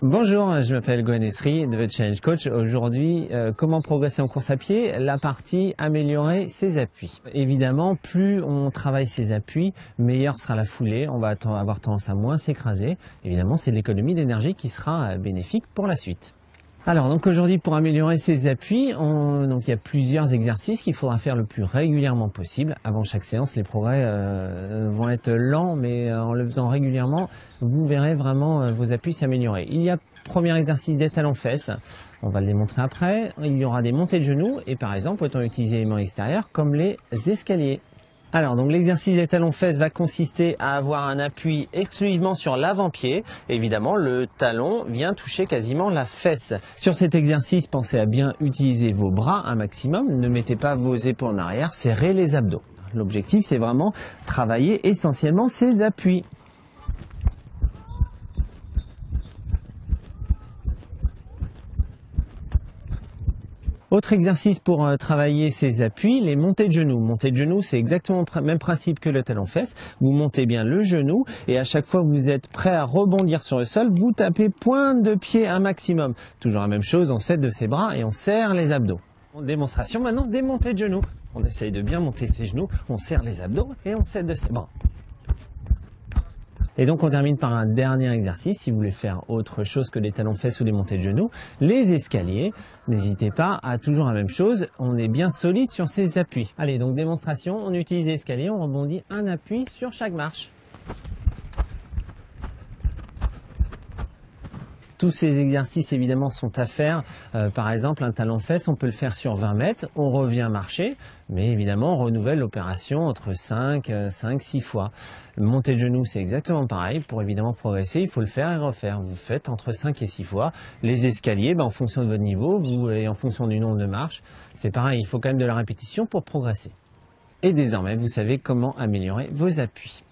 Bonjour, je m'appelle Gohan Esri de The Challenge Coach. Aujourd'hui, comment progresser en course à pied? La partie améliorer ses appuis. Évidemment, plus on travaille ses appuis, meilleure sera la foulée. On va avoir tendance à moins s'écraser. Évidemment, c'est l'économie d'énergie qui sera bénéfique pour la suite. Alors donc aujourd'hui, pour améliorer ses appuis, il y a plusieurs exercices qu'il faudra faire le plus régulièrement possible. Avant chaque séance, les progrès vont être lents, mais en le faisant régulièrement, vous verrez vraiment vos appuis s'améliorer. Il y a premier exercice des talons-fesses, on va le démontrer après. Il y aura des montées de genoux et par exemple, autant utiliser les mains extérieures comme les escaliers. Alors donc l'exercice des talons-fesses va consister à avoir un appui exclusivement sur l'avant-pied. Évidemment, le talon vient toucher quasiment la fesse. Sur cet exercice, pensez à bien utiliser vos bras un maximum. Ne mettez pas vos épaules en arrière, serrez les abdos. L'objectif, c'est vraiment travailler essentiellement ces appuis. Autre exercice pour travailler ses appuis, les montées de genoux. Montées de genoux, c'est exactement le même principe que le talon-fesse. Vous montez bien le genou et à chaque fois que vous êtes prêt à rebondir sur le sol, vous tapez pointe de pied un maximum. Toujours la même chose, on s'aide de ses bras et on serre les abdos. En démonstration maintenant des montées de genoux. On essaye de bien monter ses genoux, on serre les abdos et on s'aide de ses bras. Et donc on termine par un dernier exercice, si vous voulez faire autre chose que les talons-fesses ou les montées de genoux, les escaliers. N'hésitez pas à toujours la même chose, on est bien solide sur ses appuis. Allez, donc démonstration, on utilise l'escalier, on rebondit un appui sur chaque marche. Tous ces exercices évidemment sont à faire, par exemple un talon-fesse, on peut le faire sur 20 mètres, on revient marcher, mais évidemment on renouvelle l'opération entre 5-6 fois. Montée de genoux c'est exactement pareil, pour évidemment progresser il faut le faire et refaire, vous faites entre 5 et 6 fois. Les escaliers, en fonction de votre niveau et en fonction du nombre de marches, c'est pareil, il faut quand même de la répétition pour progresser. Et désormais vous savez comment améliorer vos appuis.